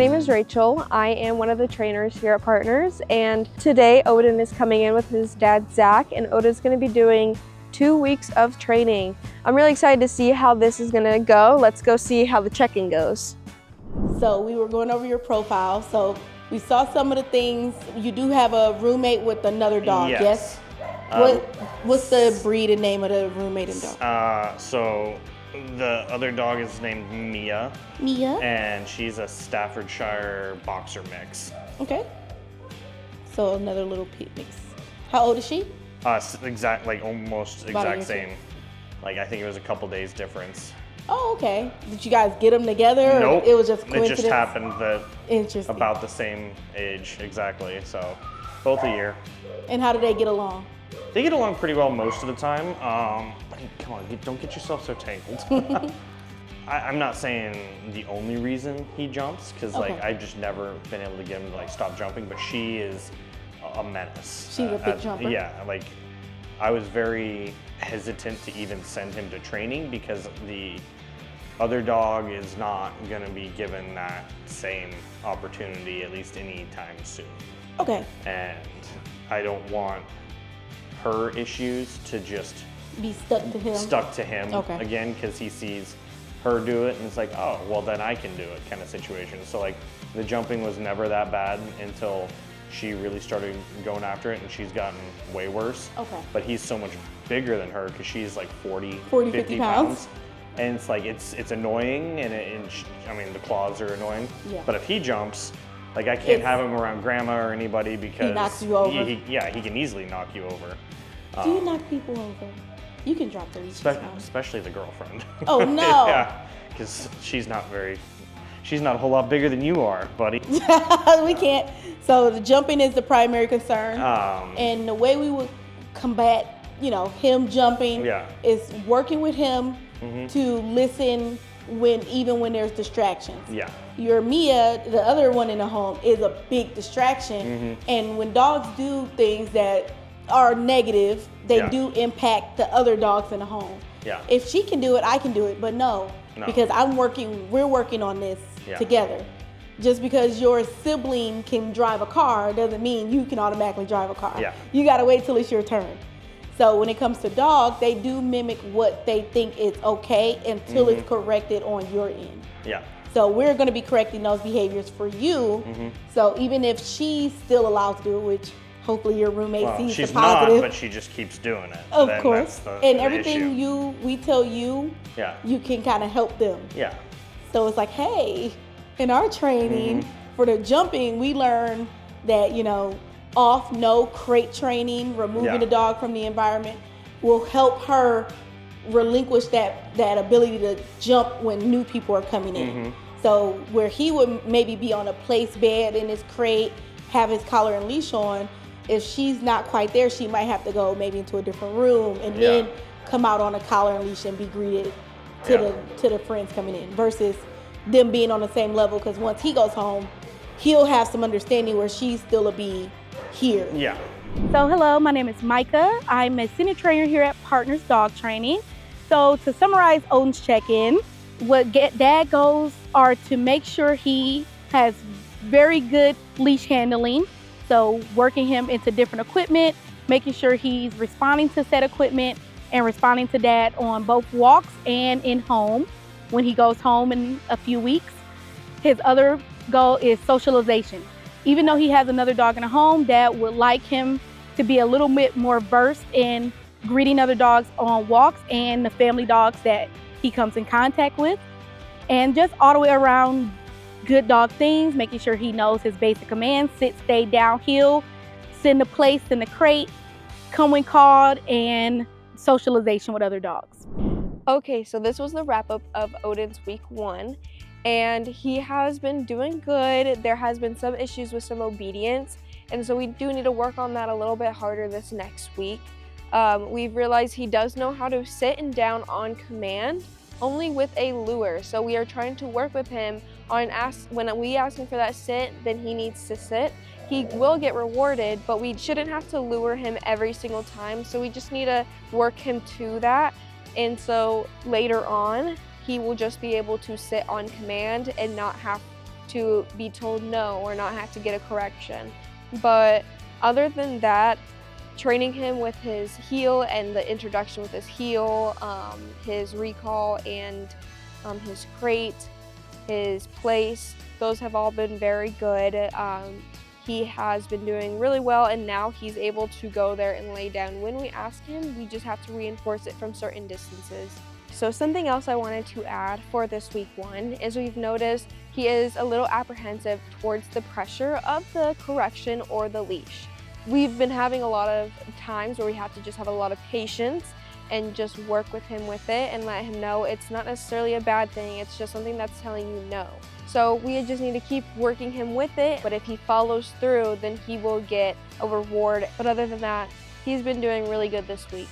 name is Rachel. I am one of the trainers here at Partners, and today Odin is coming in with his dad Zach, and Odin's going to be doing 2 weeks of training. I'm really excited to see how this is going to go. Let's go see how the check-in goes. So we were going over your profile. So we saw some of the things. You do have a roommate with another dog, yes? What's the breed and name of the roommate and dog? So the other dog is named Mia. Mia? And she's a Staffordshire boxer mix. Okay. So another little pit mix. How old is she? Almost exact same. Like I think it was a couple days difference. Oh, okay. Did you guys get them together? Nope. Or it was just coincidence? It just happened that Interesting. About the same age, exactly. So both a year. And how do they get along? They get along pretty well most of the time. Come on, don't get yourself so tangled. I'm not saying the only reason he jumps, because like I've just never been able to get him to like stop jumping, but she is a menace. She's a big jumper. Yeah, like I was very hesitant to even send him to training because the other dog is not going to be given that same opportunity, at least anytime soon. Okay. And I don't want her issues to just be stuck to him. Again, because he sees her do it and it's like, oh, well then I can do it kind of situation. So like the jumping was never that bad until she really started going after it, and she's gotten way worse. Okay. But he's so much bigger than her because she's like 50 pounds. And it's like, it's annoying, and I mean, the claws are annoying. Yeah. But if he jumps, like I can't have him around grandma or anybody because he knocks you over. He can easily knock you over. Do you knock people over? You can drop the leash. Especially the girlfriend. Oh no. Yeah, because she's not a whole lot bigger than you are, buddy. We can't. So the jumping is the primary concern. And the way we would combat, him jumping is working with him to listen even when there's distractions. Yeah. Your Mia, the other one in the home, is a big distraction. And when dogs do things that are negative, they do impact the other dogs in the home. Yeah. If she can do it, I can do it, but no. Because we're working on this together. Just because your sibling can drive a car doesn't mean you can automatically drive a car. Yeah. You gotta wait till it's your turn. So when it comes to dogs, they do mimic what they think is okay until it's corrected on your end. Yeah. So we're gonna be correcting those behaviors for you. So even if she's still allowed to do it, which hopefully your roommate sees the positive. She's not, but she just keeps doing it. Of course. And everything we tell you, you can kind of help them. Yeah. So it's like, hey, in our training for the jumping, we learn that, no crate training, removing the dog from the environment will help her relinquish that ability to jump when new people are coming in. So where he would maybe be on a place bed in his crate, have his collar and leash on, if she's not quite there, she might have to go maybe into a different room and then come out on a collar and leash and be greeted to the friends coming in, versus them being on the same level, because once he goes home, he'll have some understanding where she's still a bee here. Yeah. So hello, my name is Micah. I'm a senior trainer here at Partners Dog Training. So to summarize Odin's check-in, what dad goals are to make sure he has very good leash handling. So working him into different equipment, making sure he's responding to said equipment and responding to dad on both walks and in home when he goes home in a few weeks. His other goal is socialization. Even though he has another dog in the home, dad would like him to be a little bit more versed in greeting other dogs on walks and the family dogs that he comes in contact with. And just all the way around good dog things, making sure he knows his basic commands: sit, stay, downhill, send the place, in the crate, come when called, and socialization with other dogs. Okay, so this was the wrap-up of Odin's week 1, and he has been doing good. There has been some issues with some obedience, and so we do need to work on that a little bit harder this next week. We've realized he does know how to sit and down on command, only with a lure. So we are trying to work with him on when we ask him for that sit, then he needs to sit. He will get rewarded, but we shouldn't have to lure him every single time. So we just need to work him to that. And so later on, he will just be able to sit on command and not have to be told no or not have to get a correction. But other than that, training him with his heel and the introduction with his heel, his recall and his crate, his place, those have all been very good. He has been doing really well, and now he's able to go there and lay down when we ask him. We just have to reinforce it from certain distances. So something else I wanted to add for this week 1 is we've noticed he is a little apprehensive towards the pressure of the correction or the leash. We've been having a lot of times where we have to just have a lot of patience and just work with him with it and let him know it's not necessarily a bad thing, it's just something that's telling you no. So we just need to keep working him with it, but if he follows through, then he will get a reward. But other than that, he's been doing really good this week.